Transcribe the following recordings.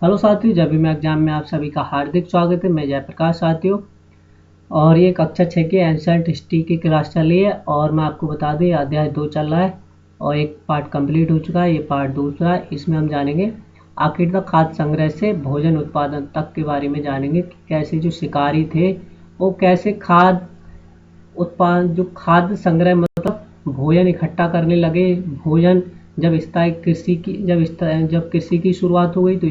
Hello साथियों, जब भी मैं एग्जाम में आप सभी का हार्दिक स्वागत है। मैं जयप्रकाश साथियों, और ये कक्षा 6 की एंशिएंट हिस्ट्री की क्लास चल रही है। और मैं आपको बता दूं, ये अध्याय 2 चल रहा है और एक पार्ट कंप्लीट हो चुका है, ये पार्ट दूसरा है। इसमें हम जानेंगे आखिर तक खाद्य संग्रह से भोजन उत्पादन तक के बारे में जानेंगे कि कैसे जो शिकारी थे वो कैसे खाद्य उत्पादन, जो खाद्य संग्रह मतलब भोजन इकट्ठा करने लगे। भोजन जब स्थायी कृषि की जब कृषि की शुरुआत हो गई तो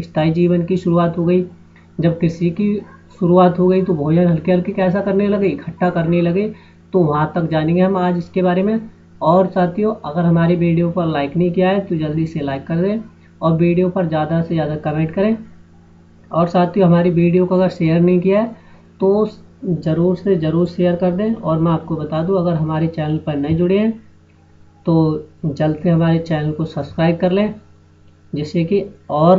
स्थायी जीवन की शुरुआत हो गई। जब कृषि की शुरुआत हो गई तो भोजन हल्के हल्के कैसा करने लगे, इकट्ठा करने लगे। तो वहाँ तक जानेंगे हम आज इसके बारे में। और साथियों, अगर हमारी वीडियो पर लाइक नहीं किया है तो जल्दी से लाइक कर दें और वीडियो पर ज़्यादा से ज़्यादा कमेंट करें। और साथियों, हमारी वीडियो को अगर शेयर नहीं किया है तो ज़रूर से ज़रूर शेयर कर दें। और मैं आपको बता दूं, अगर हमारे चैनल पर नए जुड़े हैं तो जल्द से हमारे चैनल को सब्सक्राइब कर लें, जिससे कि और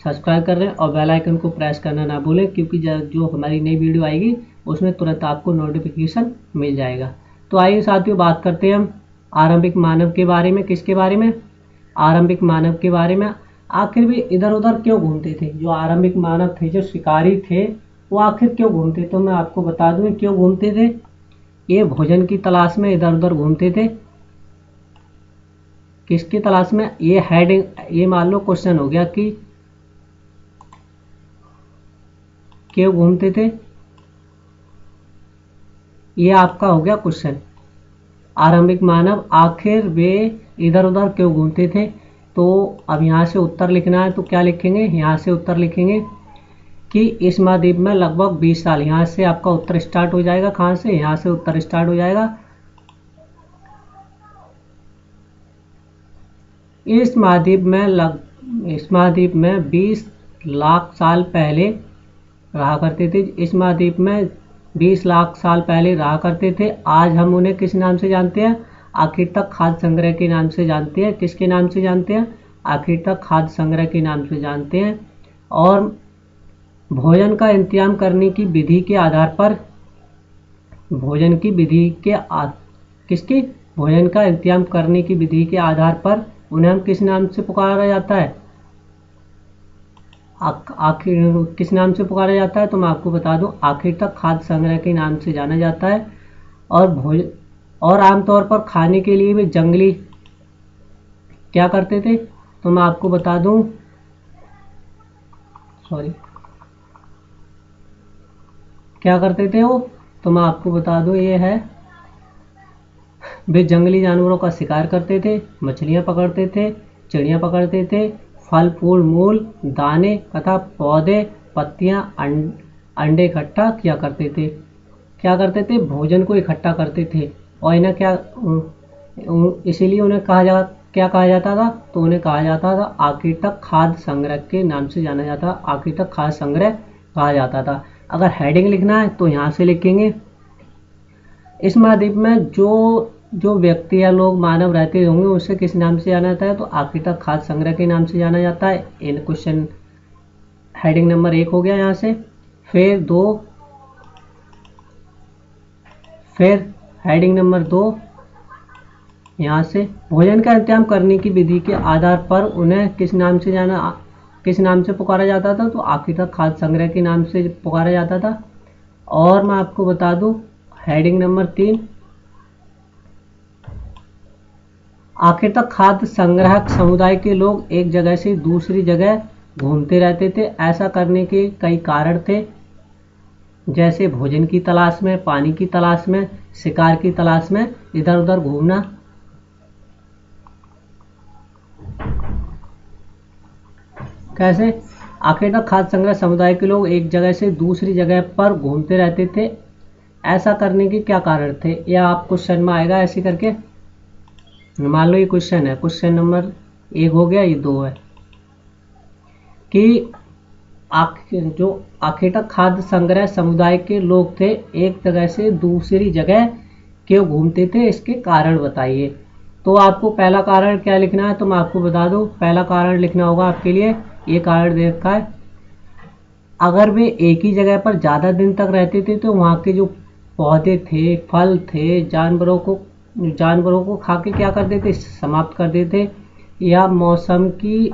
सब्सक्राइब कर लें और बेल आइकन को प्रेस करना ना भूलें, क्योंकि जो हमारी नई वीडियो आएगी उसमें तुरंत आपको नोटिफिकेशन मिल जाएगा। तो आइए साथियों, बात करते हैं हम आरंभिक मानव के बारे में। किसके बारे में? आरंभिक मानव के बारे में। आखिर वे इधर उधर क्यों घूमते थे? जो आरंभिक मानव थे, जो शिकारी थे, वो आखिर क्यों घूमते? तो मैं आपको बता दूं क्यों घूमते थे। ये भोजन की तलाश में इधर उधर घूमते थे। किसकी तलाश में? ये हेडिंग, ये मान लो क्वेश्चन हो गया कि क्यों घूमते थे, ये आपका हो गया क्वेश्चन। आरंभिक मानव आखिर वे इधर उधर क्यों घूमते थे। तो अब यहाँ से उत्तर लिखना है, तो क्या लिखेंगे? यहाँ से उत्तर लिखेंगे कि इस महाद्वीप में लगभग 20 साल। यहाँ से आपका उत्तर स्टार्ट हो जाएगा। कहाँ से? यहाँ से उत्तर स्टार्ट हो जाएगा। इस महाद्वीप में 20 लाख साल पहले रहा करते थे। इस महाद्वीप में 20 लाख साल पहले रहा करते थे। आज हम उन्हें किस नाम से जानते हैं? आखिर तक खाद्य संग्रह के नाम से जानते हैं। किसके नाम से जानते हैं? आखिर तक खाद्य संग्रह के नाम से जानते हैं। और भोजन का इंतजाम करने की विधि के आधार पर किसकी? भोजन का इंतजाम करने की विधि के आधार पर उन्हें हम किस नाम से पुकारा जाता है? आखिर किस नाम से पुकारा जाता है? तो मैं आपको बता दूं, आखिर तक खाद्य संग्रह के नाम से जाना जाता है। और आमतौर पर खाने के लिए वे जंगली क्या करते थे? तो मैं आपको बता दूं, क्या करते थे वो? तो मैं आपको बता दूं, ये है, वे जंगली जानवरों का शिकार करते थे, मछलियां पकड़ते थे, चिड़ियां पकड़ते थे, फल फूल मूल दाने तथा पौधे पत्तियां अंडे इकट्ठा किया करते थे। क्या करते थे? भोजन को इकट्ठा करते थे। और इन्हें इसीलिए उन्हें क्या कहा जाता था? तो उन्हें कहा जाता था आखिर तक खाद्य संग्रह के नाम से जाना जाता। आखिर तक खाद्य संग्रह कहा जाता था। अगर हेडिंग लिखना है तो यहाँ से लिखेंगे, इस महाद्वीप में जो व्यक्ति या लोग मानव रहते होंगे उसे किस नाम से जाना जाता है? तो आखिर तक खाद्य संग्रह के नाम से जाना जाता है। इन क्वेश्चन हेडिंग नंबर 1 हो गया यहाँ से। फिर हेडिंग नंबर 2 यहाँ से, भोजन का इंतजाम करने की विधि के आधार पर उन्हें किस नाम से पुकारा जाता था? तो आखिर तक खाद्य संग्रह के नाम से पुकारा जाता था। और मैं आपको बता दूं, हेडिंग नंबर 3, आखिर तक खाद्य संग्राहक समुदाय के लोग एक जगह से दूसरी जगह घूमते रहते थे। ऐसा करने के कई कारण थे, जैसे भोजन की तलाश में, पानी की तलाश में, शिकार की तलाश में इधर उधर घूमना। कैसे? आखिर तक खाद्य संग्रह समुदाय के लोग एक जगह से दूसरी जगह पर घूमते रहते थे। ऐसा करने के क्या कारण थे? यह आप क्वेश्चन में आएगा ऐसे करके। मान लो ये क्वेश्चन है, क्वेश्चन नंबर 1 हो गया, ये 2 है कि आखिर तक खाद्य संग्रह समुदाय के लोग थे एक जगह से दूसरी जगह क्यों घूमते थे, इसके कारण बताइए। तो आपको पहला कारण क्या लिखना है? तो मैं आपको बता दूं, पहला कारण लिखना होगा आपके लिए, ये कारण दे रखा है, अगर वे एक ही जगह पर ज़्यादा दिन तक रहते थे तो वहाँ के जो पौधे थे, फल थे, जानवरों को खा के क्या कर देते? समाप्त कर देते। या मौसम की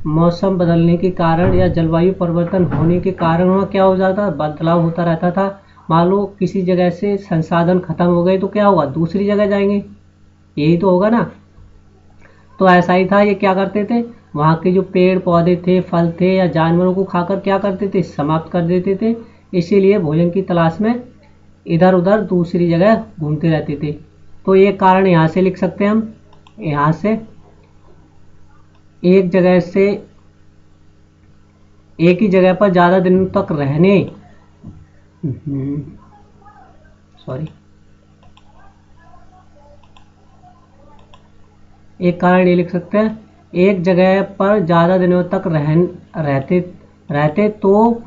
मौसम बदलने के कारण या जलवायु परिवर्तन होने के कारण वहाँ क्या हो जाता, बदलाव होता रहता था। मान लो किसी जगह से संसाधन खत्म हो गए तो क्या होगा, दूसरी जगह जाएंगे, यही तो होगा ना। तो ऐसा ही था, ये क्या करते थे, वहाँ के जो पेड़ पौधे थे, फल थे या जानवरों को खाकर क्या करते थे, समाप्त कर देते थे। इसीलिए भोजन की तलाश में इधर उधर दूसरी जगह घूमते रहते थे। तो ये कारण यहाँ से लिख सकते हैं हम, यहाँ से एक जगह से एक ही जगह पर ज़्यादा दिनों तक रहने, सॉरी, एक कारण ये लिख सकते हैं, एक जगह पर ज़्यादा दिनों तक रहते रहते तो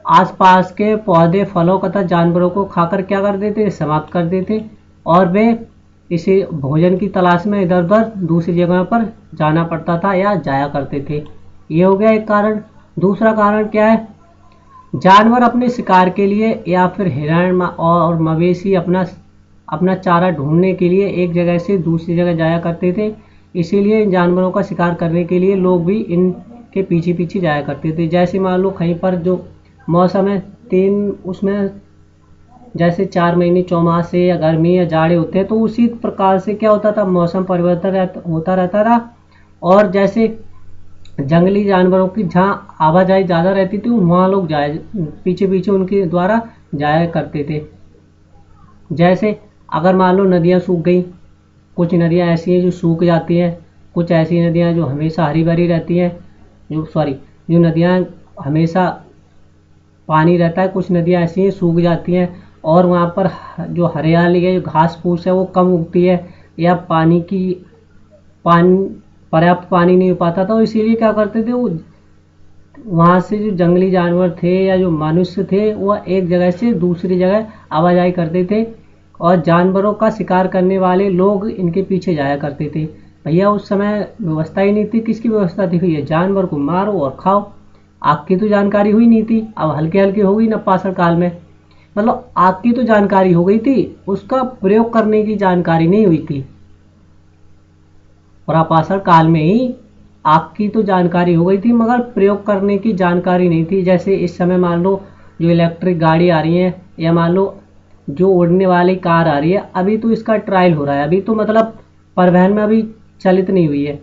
आसपास के पौधे, फलों तथा जानवरों को खाकर क्या कर देते, समाप्त कर देते, और वे इसी भोजन की तलाश में इधर उधर दूसरी जगह पर जाना पड़ता था या जाया करते थे। ये हो गया एक कारण। दूसरा कारण क्या है, जानवर अपने शिकार के लिए या फिर हिरण और मवेशी अपना चारा ढूंढने के लिए एक जगह से दूसरी जगह जाया करते थे। इसीलिए इन जानवरों का शिकार करने के लिए लोग भी इनके पीछे पीछे जाया करते थे। जैसे मान लो कहीं पर जो मौसम है, तीन उसमें जैसे 4 महीने चौमासे या गर्मी या जाड़े होते हैं, तो उसी प्रकार से क्या होता था, मौसम परिवर्तन होता रहता था। और जैसे जंगली जानवरों की जहाँ आवाजाही ज़्यादा रहती थी, वहाँ लोग जाए पीछे पीछे उनके द्वारा जाया करते थे। जैसे अगर मान लो नदियाँ सूख गई, कुछ नदियाँ ऐसी हैं जो सूख जाती हैं, कुछ ऐसी नदियाँ जो हमेशा हरी भरी रहती हैं, जो नदियाँ हमेशा पानी रहता है, कुछ नदियाँ ऐसी हैं सूख जाती हैं और वहाँ पर जो हरियाली है, जो घास फूस है वो कम उगती है, या पानी पर्याप्त पानी नहीं हो पाता था। तो इसीलिए क्या करते थे, वो वहाँ से जो जंगली जानवर थे या जो मनुष्य थे, वह एक जगह से दूसरी जगह आवाजाही करते थे और जानवरों का शिकार करने वाले लोग इनके पीछे जाया करते थे। भैया उस समय व्यवस्था ही नहीं थी, किसकी व्यवस्था थी भैया, जानवर को मारो और खाओ। आग की तो जानकारी हुई नहीं थी, अब हल्के हल्के हो गई नपाषण काल में, मतलब आग की तो जानकारी हो गई थी, उसका प्रयोग करने की जानकारी नहीं हुई थी। प्रापाषाण काल में ही आग की तो जानकारी हो गई थी, मगर प्रयोग करने की जानकारी नहीं थी। जैसे इस समय मान लो जो इलेक्ट्रिक गाड़ी आ रही है, या मान लो जो उड़ने वाली कार आ रही है, अभी तो इसका ट्रायल हो रहा है, अभी तो मतलब परिवहन में अभी चलित नहीं हुई है।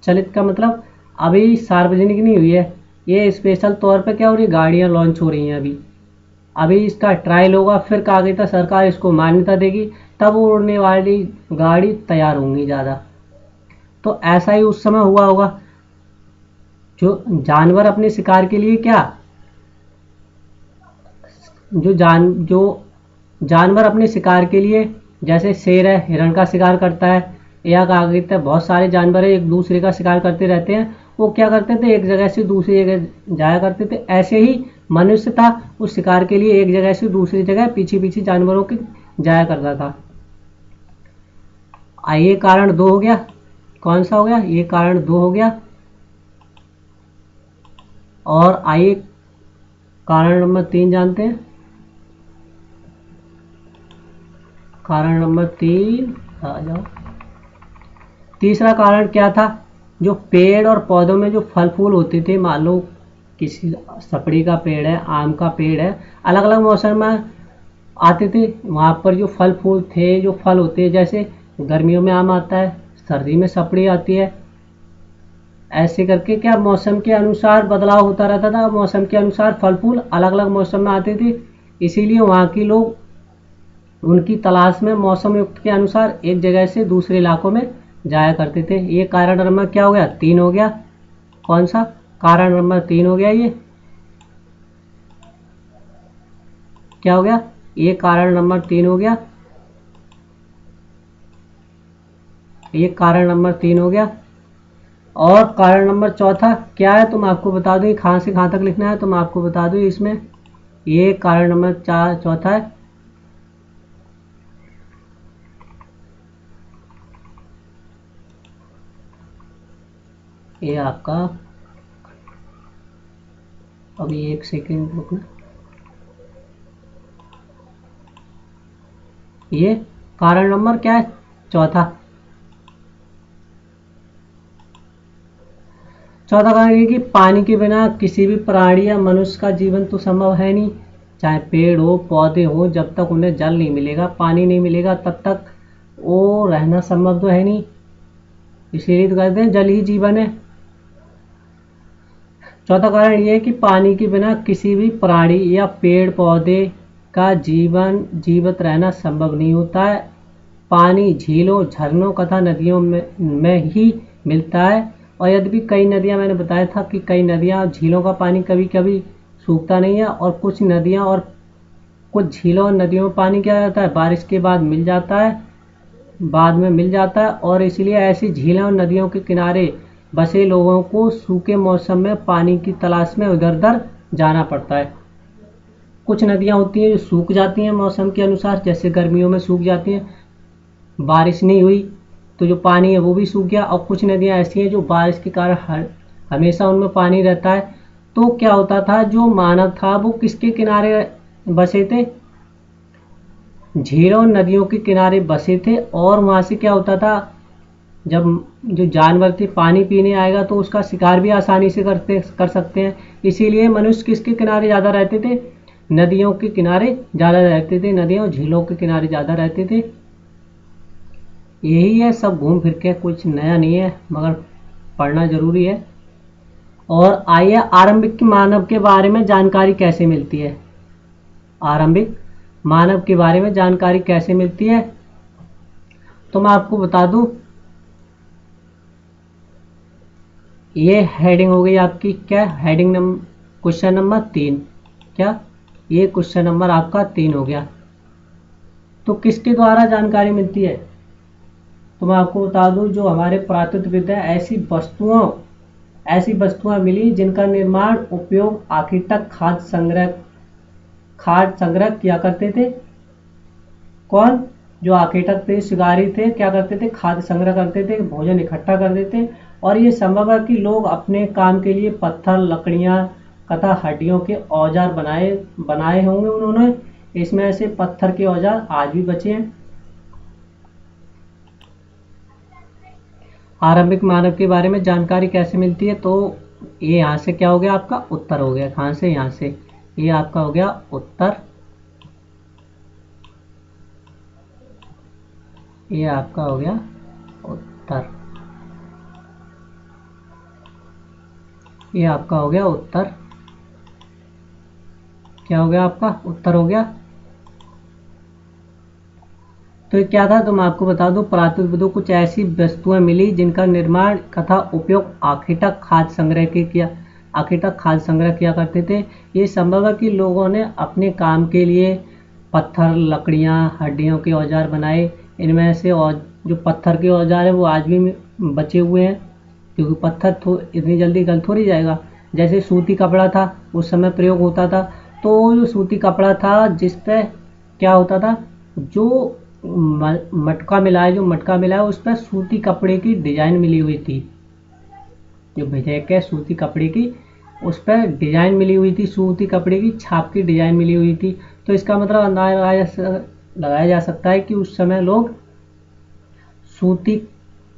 चलित का मतलब अभी सार्वजनिक नहीं हुई है, ये स्पेशल तौर पर क्या हो रही है, गाड़ियाँ लॉन्च हो रही हैं। अभी इसका ट्रायल होगा, फिर आगे तक सरकार इसको मान्यता देगी, तब वो उड़ने वाली गाड़ी तैयार होंगी ज़्यादा। तो ऐसा ही उस समय हुआ होगा, जो जानवर अपने शिकार के लिए क्या, जो जानवर अपने शिकार के लिए, जैसे शेर है हिरण का शिकार करता है, या कहा गया बहुत सारे जानवर है एक दूसरे का शिकार करते रहते हैं, वो क्या करते थे, एक जगह से दूसरी जगह जाया करते थे। ऐसे ही मनुष्य था, उस शिकार के लिए एक जगह से दूसरी जगह पीछे पीछे जानवरों के जाया करता था। आइए कारण 2 हो गया, कौन सा हो गया, ये कारण 2 हो गया। और आइए कारण नंबर 3 जानते हैं। कारण नंबर 3 आ जाओ। तीसरा कारण क्या था, जो पेड़ और पौधों में जो फल फूल होते थे, मान लो किसी सपड़ी का पेड़ है, आम का पेड़ है, अलग अलग मौसम में आते थे, वहाँ पर जो फल फूल थे, जो फल होते हैं, जैसे गर्मियों में आम आता है, सर्दी में सपड़ी आती है, ऐसे करके क्या मौसम के अनुसार बदलाव होता रहता था, मौसम के अनुसार फल फूल अलग अलग मौसम में आते थे। इसीलिए वहाँ के लोग उनकी तलाश में मौसम युक्त के अनुसार एक जगह से दूसरे इलाकों में जाया करते थे। ये कारण नंबर क्या हो गया, 3 हो गया। कौन सा, कारण नंबर 3 हो गया। ये क्या हो गया, ये कारण नंबर 3 हो गया, ये कारण नंबर 3 हो गया। और कारण नंबर 4 क्या है, तो मैं आपको बता दूं, कहाँ से कहाँ तक लिखना है, तो मैं आपको बता दूं इसमें, ये कारण नंबर 4 है, ये आपका, अभी 1 सेकेंड रुकना, ये कारण नंबर क्या है, 4। चौथा कारण ये कि पानी के बिना किसी भी प्राणी या मनुष्य का जीवन तो संभव है नहीं। चाहे पेड़ हो पौधे हो, जब तक उन्हें जल नहीं मिलेगा, पानी नहीं मिलेगा, तब तक वो रहना संभव तो है नहीं। इसीलिए तो कहते हैं जल ही जीवन है। चौथा कारण यह है कि पानी के बिना किसी भी प्राणी या पेड़ पौधे का जीवित रहना संभव नहीं होता है। पानी झीलों, झरनों तथा नदियों में ही मिलता है। और यद्यपि कई नदियां, मैंने बताया था कि कई नदियां और झीलों का पानी कभी कभी सूखता नहीं है, और कुछ नदियां और कुछ झीलों और नदियों में पानी क्या जाता है, बारिश के बाद मिल जाता है, बाद में मिल जाता है। और इसलिए ऐसी झीलों और नदियों के किनारे बसे लोगों को सूखे मौसम में पानी की तलाश में इधर उधर जाना पड़ता है। कुछ नदियां होती हैं जो सूख जाती हैं मौसम के अनुसार, जैसे गर्मियों में सूख जाती हैं, बारिश नहीं हुई तो जो पानी है वो भी सूख गया। और कुछ नदियां ऐसी हैं जो बारिश के कारण हमेशा उनमें पानी रहता है। तो क्या होता था, जो मानव था वो किसके किनारे बसे थे, झीलों नदियों के किनारे बसे थे। और वहां से क्या होता था, जब जो जानवर थे पानी पीने आएगा तो उसका शिकार भी आसानी से कर सकते हैं। इसीलिए मनुष्य किसके किनारे ज़्यादा रहते थे, नदियों के किनारे ज़्यादा रहते थे, नदियों और झीलों के किनारे ज़्यादा रहते थे। यही है, सब घूम फिर के, कुछ नया नहीं है, मगर पढ़ना जरूरी है। और आइए आरंभिक मानव के बारे में जानकारी कैसे मिलती है। आरंभिक मानव के बारे में जानकारी कैसे मिलती है, तो मैं आपको बता दूं, ये हेडिंग हो गई आपकी, क्या हेडिंग नंबर, क्वेश्चन नंबर 3, क्या ये क्वेश्चन नंबर आपका 3 हो गया। तो किसके द्वारा जानकारी मिलती है, तो मैं आपको बता दूं, जो हमारे पुरातत्वविद हैं, ऐसी वस्तुएं मिली जिनका निर्माण उपयोग आखिर तक खाद्य संग्रह किया करते थे। कौन, जो आखेटक थे, शिकारी थे, क्या करते थे, खाद्य संग्रह करते थे, भोजन इकट्ठा करते थे। और ये संभव है कि लोग अपने काम के लिए पत्थर, लकड़ियां तथा हड्डियों के औजार बनाए होंगे उन्होंने। इसमें से पत्थर के औजार आज भी बचे हैं। आरंभिक मानव के बारे में जानकारी कैसे मिलती है, तो ये यहाँ से क्या हो गया, आपका उत्तर हो गया। कहाँ से, यहाँ से, ये आपका हो गया उत्तर, ये आपका हो गया उत्तर, ये आपका हो गया उत्तर, क्या हो गया, आपका उत्तर हो गया। तो ये क्या था, तो मैं आपको बता दूं, पुरातत्वविदों को कुछ ऐसी वस्तुएं मिली जिनका निर्माण तथा उपयोग आखिर तक खाद्य संग्रह किया करते थे। ये संभव है कि लोगों ने अपने काम के लिए पत्थर, लकड़ियां, हड्डियों के औजार बनाए। इनमें से जो पत्थर के औजार है वो आज भी बचे हुए हैं, क्योंकि पत्थर इतनी जल्दी गल थोड़ी जाएगा। जैसे सूती कपड़ा था, उस समय प्रयोग होता था, तो जो सूती कपड़ा था जिस पे क्या होता था, जो मटका मिला है उस पर सूती कपड़े की डिजाइन मिली हुई थी, जो भिजक है सूती कपड़े की, उस पर डिजाइन मिली हुई थी, सूती कपड़े की छाप की डिजाइन मिली हुई थी। तो इसका मतलब अंदाजा लगाया जा सकता है कि उस समय लोग सूती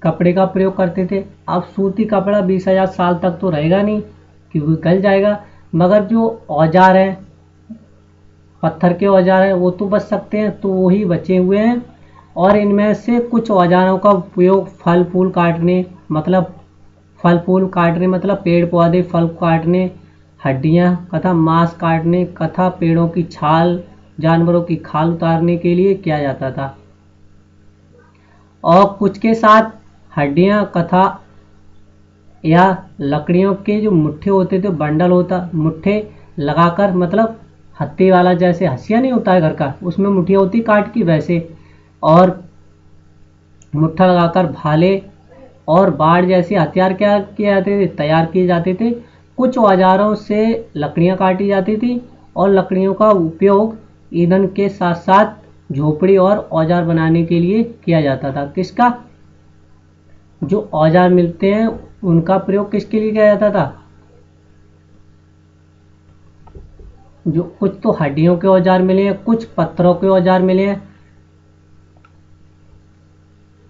कपड़े का प्रयोग करते थे। अब सूती कपड़ा 20,000 साल तक तो रहेगा नहीं, क्योंकि गल जाएगा, मगर जो औजार हैं, पत्थर के औजार हैं, वो तो बच सकते हैं, तो वही बचे हुए हैं। और इनमें से कुछ औजारों का उपयोग फल फूल काटने मतलब पेड़ पौधे, फल काटने, हड्डियां तथा मांस काटने तथा पेड़ों की छाल, जानवरों की खाल उतारने के लिए किया जाता था। और कुछ के साथ हड्डियां तथा या लकड़ियों के जो मुट्ठे होते थे, बंडल होता, मुट्ठे लगाकर, मतलब हत्ती वाला, जैसे हसिया नहीं होता है घर का, उसमें मुठिया होती काट की, वैसे, और मुट्ठा लगाकर भाले और बाढ़ जैसे हथियार क्या किए जाते थे, तैयार किए जाते थे। कुछ औजारों से लकड़ियां काटी जाती थी, और लकड़ियों का उपयोग ईंधन के साथ साथ झोपड़ी और औजार बनाने के लिए किया जाता था। किसका, जो औजार मिलते हैं उनका प्रयोग किसके लिए किया जाता था, जो कुछ तो हड्डियों के औजार मिले हैं, कुछ पत्थरों के औजार मिले हैं,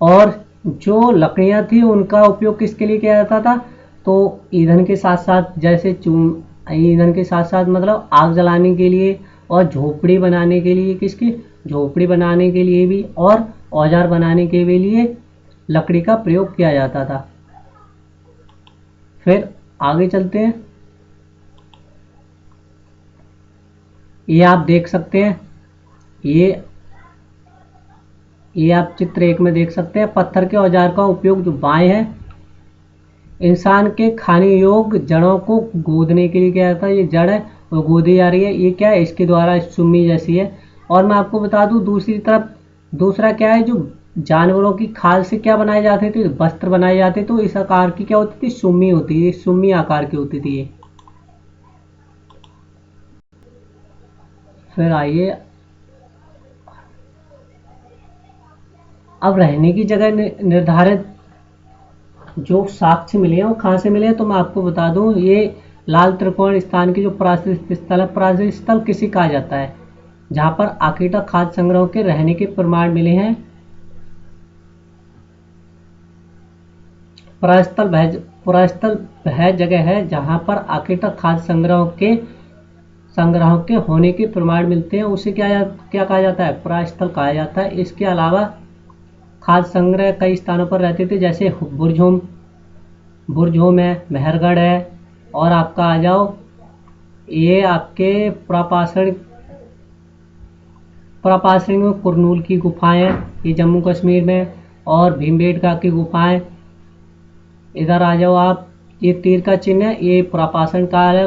और जो लकड़ियां थी उनका उपयोग किसके लिए किया जाता था, तो ईंधन के साथ साथ जैसे ईंधन के साथ साथ मतलब आग जलाने के लिए और झोपड़ी बनाने के लिए, किसकी झोपड़ी बनाने के लिए भी और औजार बनाने के लिए लकड़ी का प्रयोग किया जाता था। फिर आगे चलते हैं। ये आप देख सकते हैं, ये आप चित्र 1 में देख सकते हैं। पत्थर के औजार का उपयोग जो बाएं है, इंसान के खाने योग्य जड़ों को गोदने के लिए किया जाता है। ये जड़ है वो गोदी जा रही है, ये क्या है, इसके द्वारा सुम्मी जैसी है। और मैं आपको बता दूं दूसरी तरफ दूसरा क्या है, जो जानवरों की खाल से क्या बनाए जाते थे, वस्त्र बनाए जाते, तो इस आकार की क्या होती थी, सुम्मी होती है, सुम्मी आकार की होती थी ये। फिर आइए, अब रहने की जगह निर्धारित जो साक्ष्य मिले हैं वो कहाँ से मिले हैं, तो मैं आपको बता दूं, ये लाल त्रिकोण स्थान की जो प्राचीन स्थल है, प्राचीन स्थल किसे कहा जाता है, जहां पर आकेटा खाद्य संग्रह के रहने के प्रमाण मिले हैं। पुरास्थल वह जगह है जहां पर आकेटा खाद्य संग्रह के होने के प्रमाण मिलते हैं, उसे क्या कहा जाता है, पुरास्थल कहा जाता है। इसके अलावा खाद्य संग्रह कई स्थानों पर रहते थे, जैसे बुरझोम है, मेहरगढ़ है, और आपका आ जाओ ये आपके प्रापाषण में कुरनूल की गुफाएं हैं, ये जम्मू कश्मीर में, और भीमबेटका की गुफाएं। इधर आ जाओ आप, ये तीर का चिन्ह है, ये प्रापाषण काल है,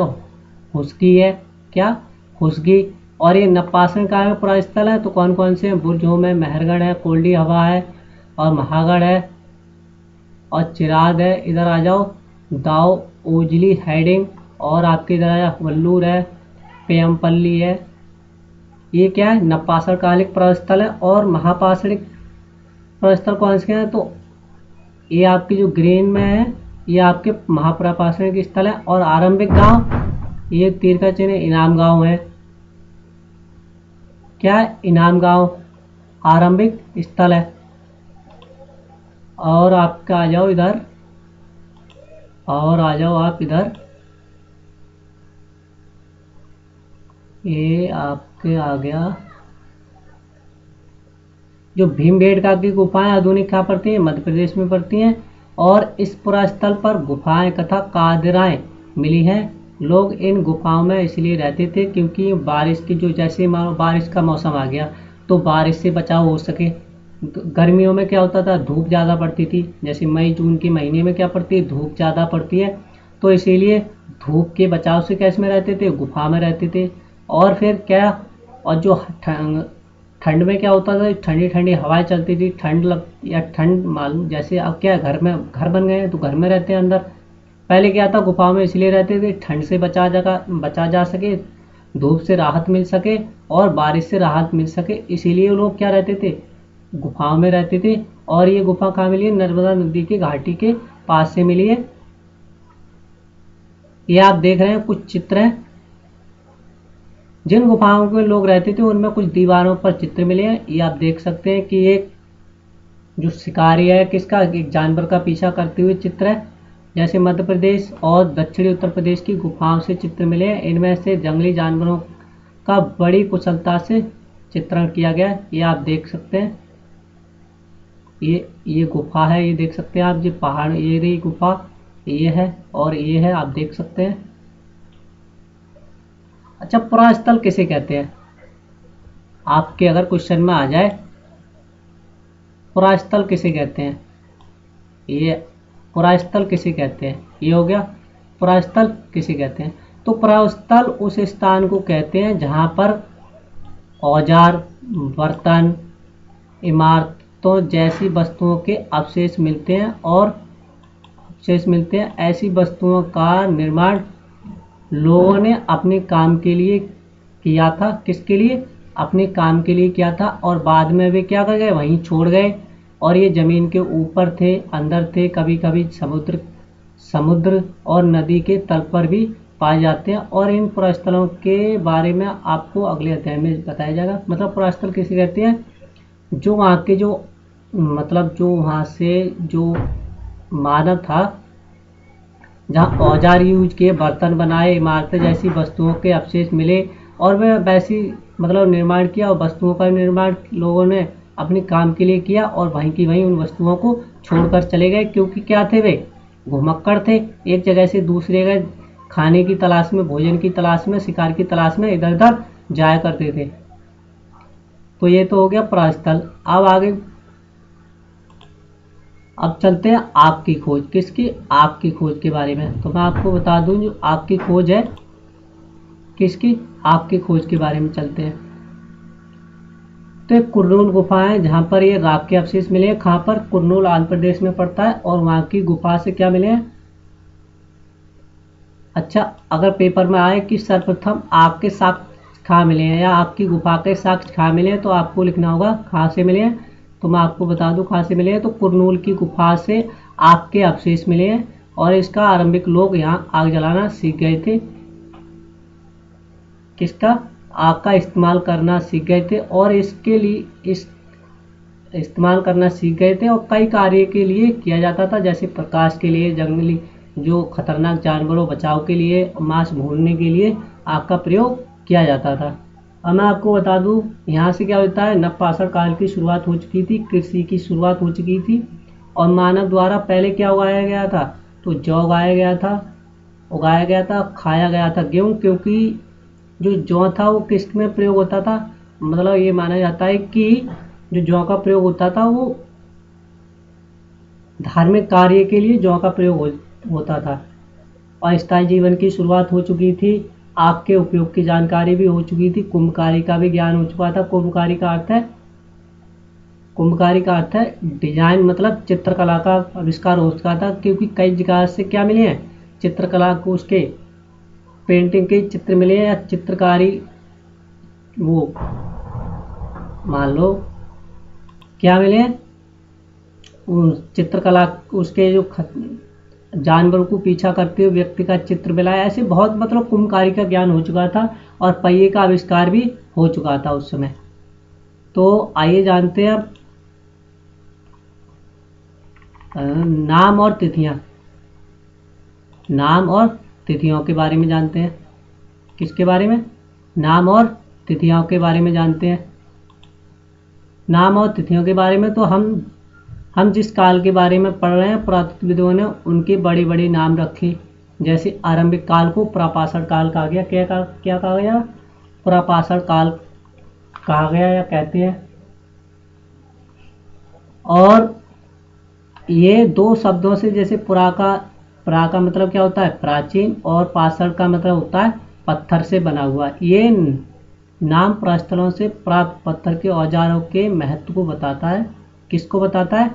हुस्गी है, क्या हुस्गी। और ये नपाषण काल में पुरास्थल है, तो कौन कौन से हैं, बुरझोम है, मेहरगढ़ है, कोल्डी हवा है, और महागढ़ है, और चिराग है। इधर आ जाओ दाओ ओजली हेडिंग, और आपके इधर आ जाओ वल्लूर है, पेयमपल्ली है। ये क्या है, नपाषण कालिक प्रस्थल है। और महापाषणिक प्रस्थल कौन से हैं, तो ये आपकी जो ग्रीन में है, ये आपके महाप्रापाषणिक स्थल है। और आरंभिक गांव, ये तीर का चिन्ह इनाम गांव है, क्या है, इनाम गांव आरंभिक स्थल है। और आपका आ जाओ इधर, और आ जाओ आप इधर, ये आपके आ गया जो भीमबेटका की गुफाएं आधुनिक कहाँ पड़ती हैं, मध्य प्रदेश में पड़ती हैं। और इस पुरास्थल पर गुफाएं तथा कादराएं मिली हैं। लोग इन गुफाओं में इसलिए रहते थे क्योंकि बारिश की जो, जैसे मानो बारिश का मौसम आ गया तो बारिश से बचाव हो सके। गर्मियों में क्या होता था, धूप ज़्यादा पड़ती थी, जैसे मई जून के महीने में क्या पड़ती है, धूप ज़्यादा पड़ती है, तो इसीलिए धूप के बचाव से कैसे में रहते थे, गुफा में रहते थे। और फिर क्या, और जो ठंड में क्या होता था, ठंडी ठंडी हवाएं चलती थी, ठंड मालूम, जैसे अब क्या घर में घर बन गए हैं तो घर में रहते हैं अंदर। पहले क्या था, गुफाओं में इसलिए रहते थे ठंड से बचा जा सके, धूप से राहत मिल सके और बारिश से राहत मिल सके, इसीलिए लोग क्या रहते थे, गुफाओं में रहते थे। और ये गुफा कहाँ मिली है, नर्मदा नदी की घाटी के पास से मिली है। ये आप देख रहे हैं कुछ चित्र हैं, जिन गुफाओं में लोग रहते थे उनमें कुछ दीवारों पर चित्र मिले हैं। ये आप देख सकते हैं कि एक जो शिकारी है, किसका, एक जानवर का पीछा करते हुए चित्र है। जैसे मध्य प्रदेश और दक्षिणी उत्तर प्रदेश की गुफाओं से चित्र मिले हैं, इनमें से जंगली जानवरों का बड़ी कुशलता से चित्रण किया गया है। ये आप देख सकते हैं, ये गुफा है, ये देख सकते हैं आप, ये पहाड़, ये रही गुफा, ये है और ये है, आप देख सकते हैं। अच्छा, पुरास्थल किसे कहते हैं, आपके अगर क्वेश्चन में आ जाए पुरास्थल किसे कहते हैं, ये पुरास्थल किसे कहते हैं, ये हो गया पुरास्थल किसे कहते हैं। तो पुरास्थल उस स्थान को कहते हैं जहां पर औजार, बर्तन, इमारतों जैसी वस्तुओं के अवशेष मिलते हैं ऐसी वस्तुओं का निर्माण लोगों ने अपने काम के लिए किया था, किसके लिए, अपने काम के लिए किया था, और बाद में वे क्या कर गए, वहीं छोड़ गए। और ये जमीन के ऊपर थे, अंदर थे, कभी कभी समुद्र और नदी के तल पर भी पाए जाते हैं। और इन पुरास्थलों के बारे में आपको अगले अध्याय में बताया जाएगा। मतलब पुरास्थल किसे कहते हैं, जो वहाँ के जो मतलब जो वहाँ से जो मानव था जहाँ औजार यूज किए, बर्तन बनाए, इमारतें जैसी वस्तुओं के अवशेष मिले और वह वैसी मतलब निर्माण किया और वस्तुओं का निर्माण लोगों ने अपने काम के लिए किया और वहीं की वहीं उन वस्तुओं को छोड़कर चले गए, क्योंकि क्या थे वे घुमक्कड़ थे, एक जगह से दूसरी जगह खाने की तलाश में, भोजन की तलाश में, शिकार की तलाश में इधर उधर जाया करते थे। तो ये तो हो गया प्रस्थल। अब आगे अब चलते हैं आग की खोज। किसकी? आग की खोज के बारे में। तो मैं आपको बता दूं जो आग की खोज है, किसकी? आग की खोज के बारे में चलते हैं। तो एक कुरनूल गुफा है जहाँ पर ये राख के अवशेष मिले हैं। कहाँ पर? कुरनूल आंध्र प्रदेश में पड़ता है। और वहाँ की गुफा से क्या मिले हैं? अच्छा, अगर पेपर में आए कि सर्वप्रथम आग के साक्ष्य कहाँ मिले हैं या आग की गुफा के साक्ष्य कहाँ मिले हैं, तो आपको लिखना होगा कहाँ से मिले हैं। तो मैं आपको बता दूं कहाँ से मिले हैं। तो कुरनूल की गुफा से आग के अवशेष मिले हैं और इसका आरंभिक लोग यहाँ आग जलाना सीख गए थे। किसका? आग का इस्तेमाल करना सीख गए थे और इसके लिए इस्तेमाल करना सीख गए थे और कई कार्य के लिए किया जाता था, जैसे प्रकाश के लिए, जंगली जो खतरनाक जानवरों बचाव के लिए, मांस भूनने के लिए आग का प्रयोग किया जाता था। अब मैं आपको बता दूं यहाँ से क्या होता है, नवपाषाण काल की शुरुआत हो चुकी थी, कृषि की शुरुआत हो चुकी थी और मानव द्वारा पहले क्या उगाया गया था? तो जौ उगाया गया था, खाया गया था गेहूँ, क्योंकि जो जौ था वो किस में प्रयोग होता था, मतलब ये माना जाता है कि जो जौ का प्रयोग होता था वो धार्मिक कार्य के लिए जौ का प्रयोग होता था। अस्थायी जीवन की शुरुआत हो चुकी थी, आग के उपयोग की जानकारी भी हो चुकी थी, कुंभकारी का भी ज्ञान हो चुका था। कुंभकारी का अर्थ है डिजाइन, मतलब चित्रकला का आविष्कार हो चुका था, क्योंकि कई जगह से क्या मिले हैं? चित्रकला को, उसके पेंटिंग के चित्र मिले हैं या चित्रकारी, वो मान लो क्या मिले हैं? चित्रकला, उसके जो जानवरों को पीछा करते हुए व्यक्ति का चित्र मिला है। ऐसे बहुत मतलब कुंभकारी का ज्ञान हो चुका था और पहिए का आविष्कार भी हो चुका था उस समय। तो आइए जानते हैं नाम और तिथियां। नाम और तिथियों के बारे में जानते हैं। किसके बारे में? नाम और तिथियों के बारे में जानते हैं। नाम और तिथियों के बारे में तो हम जिस काल के बारे में पढ़ रहे हैं, पुरातत्वविदों ने उनके बड़े बड़े नाम रखे। जैसे आरंभिक काल को प्रापाषाण काल कहा गया। क्या कहा गया? प्रापाषाण काल कहा गया या कहते हैं। और ये दो शब्दों से, जैसे पुरा का मतलब क्या होता है? प्राचीन, और पाषाण का मतलब होता है पत्थर से बना हुआ। ये नाम प्रस्थलों से प्राप्त पत्थर के औजारों के महत्व को बताता है। किसको बताता है?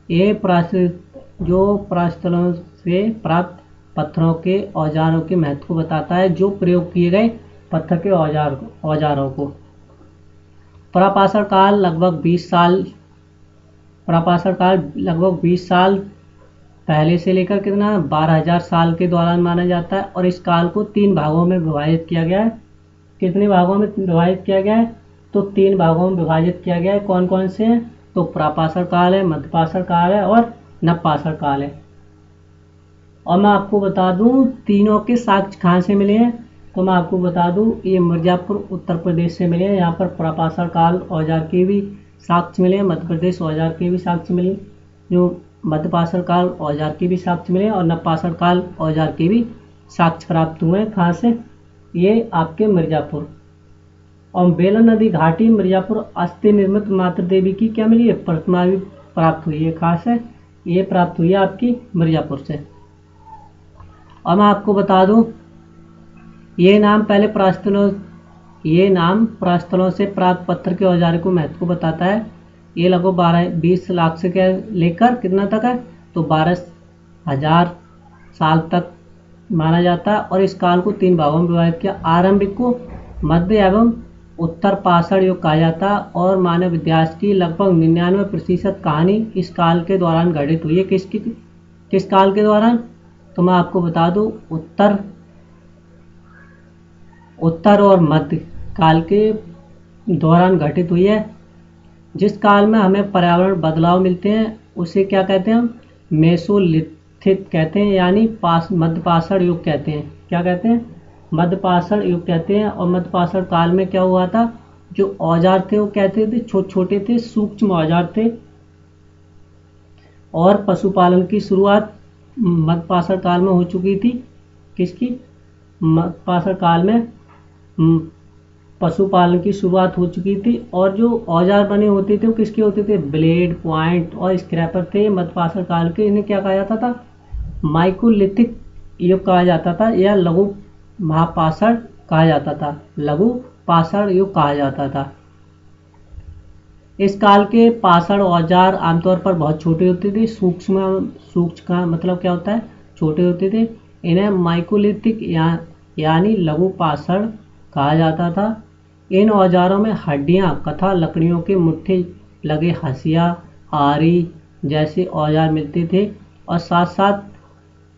ये प्रस्थलों से प्राप्त पत्थरों के औजारों के महत्व को बताता है, जो प्रयोग किए गए पत्थर के औजारों को। प्रापाषाण काल लगभग 20 साल पहले से लेकर कितना 12,000 साल के दौरान माना जाता है और इस काल को 3 भागों में विभाजित किया गया है। कितने भागों में विभाजित किया गया है? तो 3 भागों में विभाजित किया गया है। कौन कौन से हैं? तो प्रापाषाण काल है, मध्यपाषाण काल है और नवपाषाण काल है। और मैं आपको बता दूं तीनों के साक्ष्य कहाँ से मिले हैं। तो मैं आपको बता दूं ये मिर्जापुर उत्तर प्रदेश से मिले हैं। यहाँ पर प्रापाषाण काल औजार के भी साक्ष्य मिले, मध्य प्रदेश औजार के भी साक्ष्य मिले, जो मध्यपाषाण काल औजार के भी साक्ष्य मिले और नवपाषाण काल औजार के भी साक्ष्य प्राप्त हुए हैं। कहाँ से? ये आपके मिर्जापुर। और बेलन नदी घाटी मिर्जापुर अस्थि निर्मित मातृ देवी की क्या मिली है? प्रतिमा भी प्राप्त हुई है। कहाँ से? ये प्राप्त हुई है आपकी मिर्जापुर से। और मैं आपको बता दूं ये नाम प्रस्थलों से प्राप्त पत्थर के औजार को महत्व को बताता है। ये लगभग 20 लाख से क्या लेकर कितना तक है? तो 12,000 साल तक माना जाता है और इस काल को 3 भागों में विभाजित किया। आरंभिक को मध्य एवं उत्तर पाषाण युग कहा जाता है और मानव इतिहास की लगभग 99% कहानी इस काल के दौरान घटित हुई है। किस काल के दौरान? तो मैं आपको बता दूं उत्तर और मध्य काल के दौरान घटित हुई है। जिस काल में हमें पर्यावरण बदलाव मिलते हैं उसे क्या कहते हैं हम? स्थित कहते हैं, यानी मध्यपाषाण युग कहते हैं। क्या कहते हैं? मध्यपाषाण युग कहते हैं। और मध्यपाषाण काल में क्या हुआ था, जो औजार थे वो कहते थे छोटे छोटे थे, सूक्ष्म औजार थे। और पशुपालन की शुरुआत मध्यपाषाण काल में हो चुकी थी। किसकी? मध्यपाषाण काल में पशुपालन की शुरुआत हो चुकी थी। और जो औजार बने होते थे वो किसके होते थे? ब्लेड, पॉइंट और स्क्रैपर थे मध्यपाषाण काल के। इन्हें क्या कहा जाता था? माइकोलिथिक युग कहा जाता था, या लघु महापाषाण कहा जाता था। लघु पाषाण युग कहा जाता था। इस काल के पाषाण औजार आमतौर पर बहुत छोटे होते थे। सूक्ष्म का मतलब क्या होता है? छोटे होते थे। इन्हें माइकोलिथिक यानी लघु पाषाण कहा जाता था। इन औजारों में हड्डियां तथा लकड़ियों के मुट्ठे लगे हंसिया, आरी जैसे औजार मिलते थे। और साथ साथ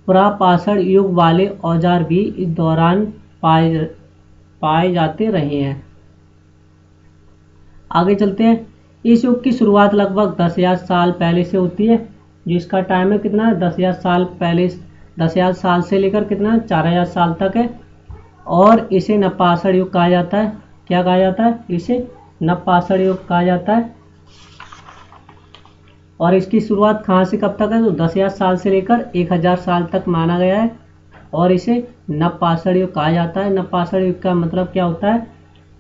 प्रापाषाण युग वाले औजार भी इस दौरान पाए जाते रहे हैं। आगे चलते हैं। इस युग की शुरुआत लगभग 10,000 साल पहले से होती है। जिसका टाइम है कितना? 10,000 साल पहले। 10,000 साल से लेकर कितना? 4,000 साल तक है। और इसे नवपाषाण युग कहा जाता है। क्या कहा जाता है? इसे नवपाषाण युग कहा जाता है। और इसकी शुरुआत कहाँ से कब तक है? तो 10,000 साल से लेकर 1,000 साल तक माना गया है। और इसे नवपाषाण युग कहा जाता है। नवपाषाण युग का मतलब क्या होता है?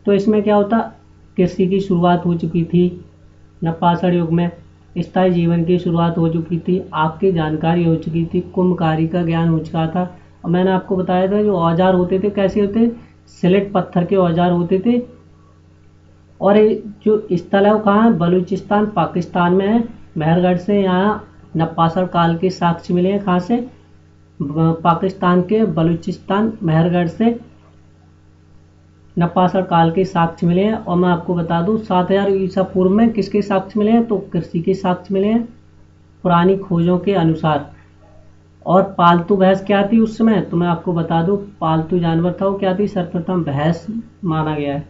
तो इसमें क्या होता? कृषि की शुरुआत हो चुकी थी नवपाषाण युग में। स्थायी जीवन की शुरुआत हो चुकी थी। आग की जानकारी हो चुकी थी। कुंभकारी का ज्ञान हो चुका था। और मैंने आपको बताया था जो औजार होते थे कैसे होते? सिलेट पत्थर के औजार होते थे। और जो स्थल है वो कहाँ है? बलूचिस्तान पाकिस्तान में है। मेहरगढ़ से यहाँ नवपाषाण काल के साक्ष्य मिले हैं। कहाँ से? पाकिस्तान के बलूचिस्तान मेहरगढ़ से नवपाषाण काल के साक्ष्य मिले हैं। और मैं आपको बता दूं 7,000 ईसा पूर्व में किसके साक्ष्य मिले हैं? तो कृषि के साक्ष्य मिले हैं पुरानी खोजों के अनुसार। और पालतू भैंस क्या थी उस समय? तो मैं आपको बता दूं पालतू जानवर था वो क्या थी? सर्वप्रथम भैंस माना गया है।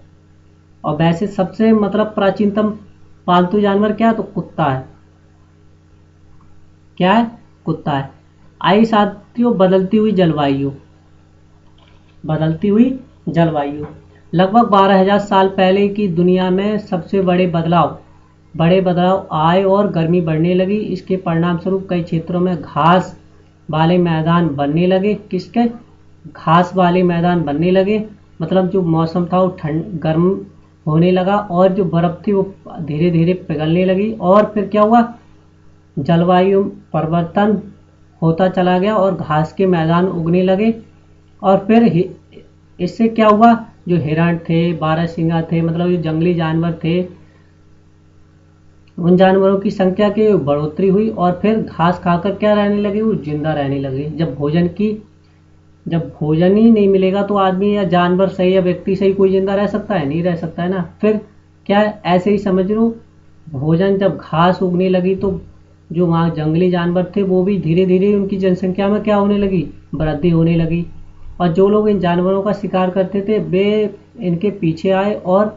और वैसे सबसे मतलब प्राचीनतम पालतू जानवर क्या है? तो कुत्ता है। क्या है? कुत्ता है। आइए साथियों, बदलती हुई जलवायु। बदलती हुई जलवायु लगभग 12,000 साल पहले की दुनिया में सबसे बड़े बदलाव आए और गर्मी बढ़ने लगी। इसके परिणाम स्वरूप कई क्षेत्रों में घास वाले मैदान बनने लगे। किसके? घास वाले मैदान बनने लगे। मतलब जो मौसम था वो गर्म होने लगा। और जो बर्फ थी वो धीरे धीरे पिघलने लगी। और फिर क्या हुआ? जलवायु परिवर्तन होता चला गया और घास के मैदान उगने लगे। और फिर इससे क्या हुआ? जो हिरण थे, बारहसिंगा थे, मतलब जो जंगली जानवर थे, उन जानवरों की संख्या की बढ़ोतरी हुई। और फिर घास खाकर क्या रहने लगे? वो जिंदा रहने लगे। जब भोजन ही नहीं मिलेगा तो आदमी या जानवर सही या व्यक्ति सही कोई जिंदा रह सकता है? नहीं रह सकता है ना। फिर क्या है? ऐसे ही समझ लो, भोजन जब घास उगने लगी तो जो वहाँ जंगली जानवर थे वो भी धीरे धीरे उनकी जनसंख्या में क्या होने लगी? वृद्धि होने लगी। और जो लोग इन जानवरों का शिकार करते थे वे इनके पीछे आए और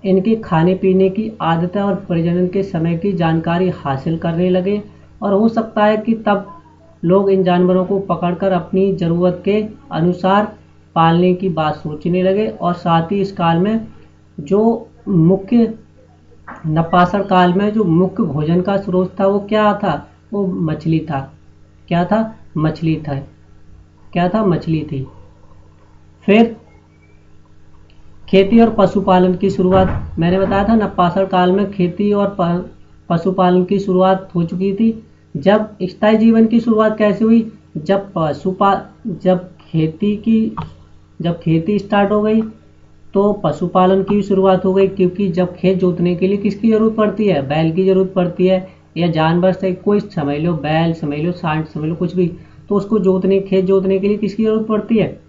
इनके खाने पीने की आदतें और प्रजनन के समय की जानकारी हासिल करने लगे। और हो सकता है कि तब लोग इन जानवरों को पकड़कर अपनी ज़रूरत के अनुसार पालने की बात सोचने लगे। और साथ ही इस काल में जो मुख्य नवपाषाण काल में जो मुख्य भोजन का स्रोत था वो क्या था? वो मछली था। क्या था? मछली था। क्या था? मछली थी। फिर खेती और पशुपालन की शुरुआत। मैंने बताया था नवपाषाण काल में खेती और पशुपालन की शुरुआत हो चुकी थी। जब स्थायी जीवन की शुरुआत कैसे हुई? जब खेती स्टार्ट हो गई तो पशुपालन की शुरुआत हो गई। क्योंकि जब खेत जोतने के लिए किसकी जरूरत पड़ती है? बैल की जरूरत पड़ती है, या जानवर से कोई समझ लो, बैल समझ लो, सांड समझ लो, कुछ भी। तो उसको खेत जोतने के लिए किसकी जरूरत पड़ती है?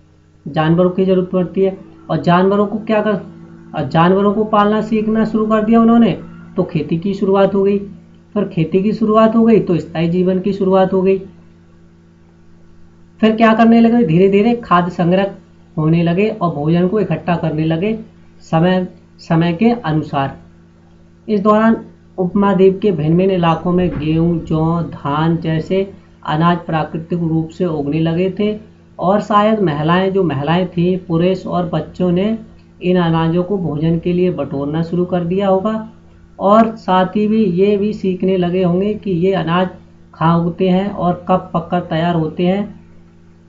जानवरों की जरूरत पड़ती है। और जानवरों को पालना सीखना शुरू कर दिया उन्होंने तो खेती की शुरुआत हो गई। फिर खेती की शुरुआत हो गई तो स्थायी जीवन की शुरुआत हो गई। फिर क्या करने लगे? धीरे धीरे खाद्य संग्रह होने लगे और भोजन को इकट्ठा करने लगे समय के अनुसार। इस दौरान उपमहाद्वीप के भिन्न भिन्न इलाकों में गेहूं, जौ, धान जैसे अनाज प्राकृतिक रूप से उगने लगे थे और शायद महिलाएं थीं, पुरुष और बच्चों ने इन अनाजों को भोजन के लिए बटोरना शुरू कर दिया होगा और साथ ही भी ये भी सीखने लगे होंगे कि ये अनाज कहाँ उगते हैं और कब पककर तैयार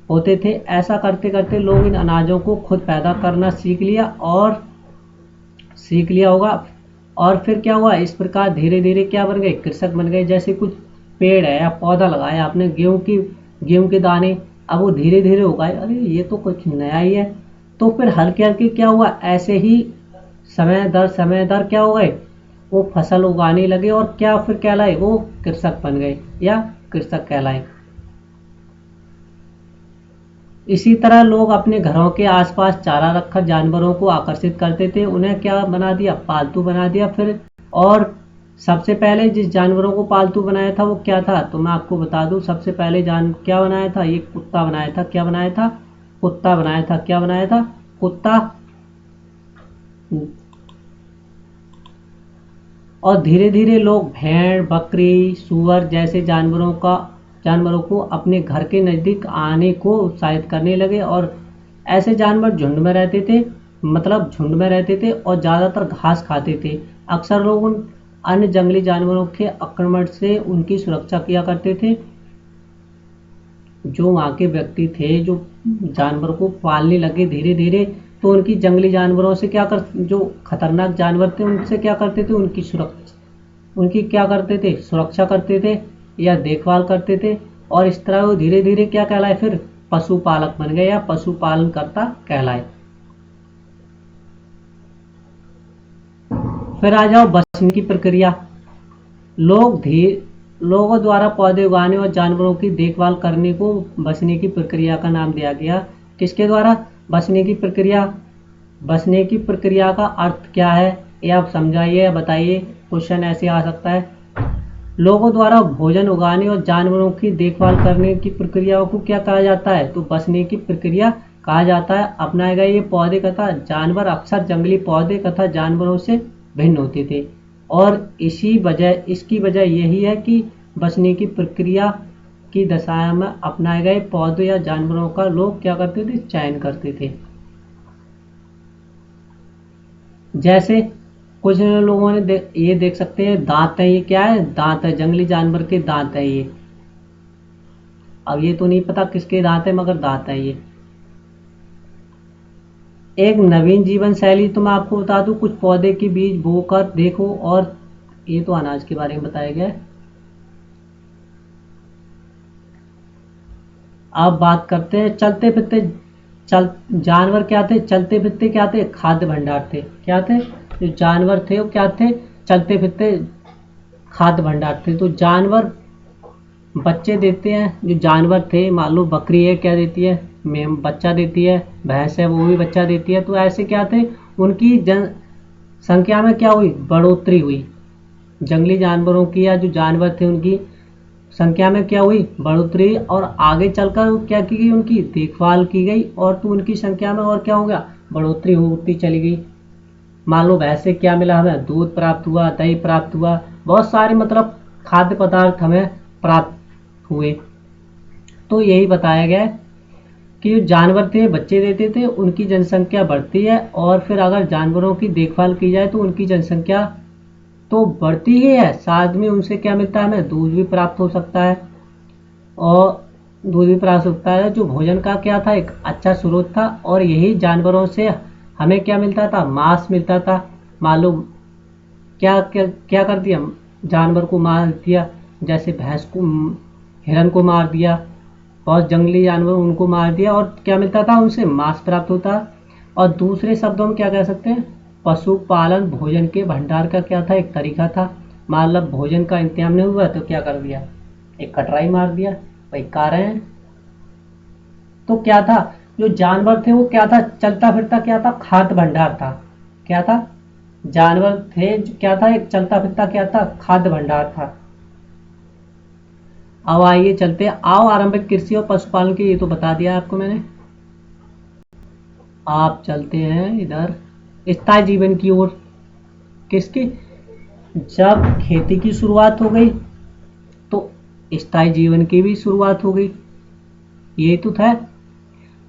होते थे। ऐसा करते करते लोग इन अनाजों को खुद पैदा करना सीख लिया होगा और फिर क्या हुआ, इस प्रकार धीरे धीरे क्या बन गए, कृषक बन गए। जैसे कुछ पेड़ है या पौधा लगाया आपने, गेहूं के दाने, अब वो धीरे धीरे उगाए, अरे ये तो कुछ नया ही है, तो फिर हल्के हल्के क्या हुआ, ऐसे ही समय दर क्या हो गए, वो फसल उगाने लगे और क्या फिर कहलाए, वो कृषक बन गए या कृषक कहलाए। इसी तरह लोग अपने घरों के आसपास चारा रखकर जानवरों को आकर्षित करते थे, उन्हें क्या बना दिया, पालतू बना दिया फिर। और सबसे पहले जिस जानवरों को पालतू बनाया था वो क्या था, तो मैं आपको बता दूं, सबसे पहले क्या बनाया था, ये कुत्ता बनाया था। क्या बनाया था, कुत्ता बनाया था। क्या बनाया था, कुत्ता। और धीरे धीरे लोग भेड़, बकरी, सुअर जैसे जानवरों को अपने घर के नज़दीक आने को उत्साहित करने लगे और ऐसे जानवर झुंड में रहते थे और ज़्यादातर घास खाते थे। अक्सर लोग उन अन्य जंगली जानवरों के आक्रमण से उनकी सुरक्षा किया करते थे। जो वहाँ के व्यक्ति थे जो जानवर को पालने लगे धीरे धीरे, तो उनकी जंगली जानवरों से जो खतरनाक जानवर थे उनसे क्या करते थे, उनकी क्या करते थे, सुरक्षा करते थे या देखभाल करते थे। और इस तरह वो धीरे धीरे क्या कहलाए, फिर पशुपालक बन गए या पशुपालन करता कहलाए। फिर आ जाओ बसने की प्रक्रिया। लोगों द्वारा पौधे उगाने और जानवरों की देखभाल करने को बसने की प्रक्रिया का नाम दिया गया। किसके द्वारा, बसने की प्रक्रिया। बसने की प्रक्रिया का अर्थ क्या है, ये आप समझाइए या बताइए। क्वेश्चन ऐसे आ सकता है, लोगों द्वारा भोजन उगाने और जानवरों की देखभाल करने की प्रक्रिया को क्या कहा जाता है, तो बसने की प्रक्रिया कहा जाता है। अपनाए गए ये पौधे तथा जानवर अक्सर जंगली पौधे तथा जानवरों से भिन्न होते थे और इसकी वजह यही है कि बसने की प्रक्रिया की दशा में अपनाए गए पौधों या जानवरों का लोग क्या करते थे, चयन करते थे। जैसे कुछ लोगों ने ये देख सकते हैं, दांत है, ये क्या है, दांत है, जंगली जानवर के दांत है ये। अब ये तो नहीं पता किसके दांत है, मगर दांत है ये। एक नवीन जीवन शैली तो मैं आपको बता दूं, कुछ पौधे के बीज बोकर देखो, और ये तो अनाज के बारे में बताया गया है। अब बात करते हैं चलते फिरते जानवर क्या थे, चलते फिरते क्या थे, खाद्य भंडार थे। क्या थे, जो जानवर थे वो क्या थे, चलते फिरते खाद्य भंडार थे। तो जानवर बच्चे देते हैं, जो जानवर थे, मान लो बकरी है, क्या देती है, बच्चा देती है, भैंस है वो भी बच्चा देती है। तो ऐसे क्या थे, उनकी जनसंख्या में क्या हुई, बढ़ोतरी हुई। जंगली जानवरों की या जो जानवर थे उनकी संख्या में क्या हुई, बढ़ोतरी, और आगे चलकर क्या की गई, उनकी देखभाल की गई और तो उनकी संख्या में और क्या हो गया, बढ़ोतरी होती चली गई। मान लो भैंस से क्या मिला, हमें दूध प्राप्त हुआ, दही प्राप्त हुआ, बहुत सारे मतलब खाद्य पदार्थ हमें प्राप्त हुए। तो यही बताया गया कि जो जानवर थे बच्चे देते थे, उनकी जनसंख्या बढ़ती है और फिर अगर जानवरों की देखभाल की जाए तो उनकी जनसंख्या तो बढ़ती ही है, साथ में उनसे क्या मिलता है, हमें दूध भी प्राप्त हो सकता है। और दूध भी प्राप्त हो सकता है, जो भोजन का क्या था, एक अच्छा स्रोत था। और यही जानवरों से हमें क्या मिलता था, मांस मिलता था। मालूम क्या क्या क्या कर दिया, जानवर को मार दिया, जैसे भैंस को, हिरन को मार दिया, बहुत जंगली जानवर उनको मार दिया और क्या मिलता था, उनसे मांस प्राप्त होता। और दूसरे शब्दों में क्या कह सकते हैं, पशुपालन भोजन के भंडार का क्या था, एक तरीका था। मतलब भोजन का इंतजाम नहीं हुआ तो क्या कर दिया, एक कटराई मार दिया, वही कारण है। तो क्या था, जो जानवर थे वो क्या था, चलता फिरता क्या था, खाद्य भंडार था। क्या था, जानवर थे क्या था, एक चलता फिरता क्या था, खाद्य भंडार था। अब आइए चलते हैं, आओ आरंभिक कृषि और पशुपालन की ये तो बता दिया आपको मैंने। आप चलते हैं इधर स्थायी जीवन की ओर। किसकी, जब खेती की शुरुआत हो गई तो स्थायी जीवन की भी शुरुआत हो गई। ये तो था।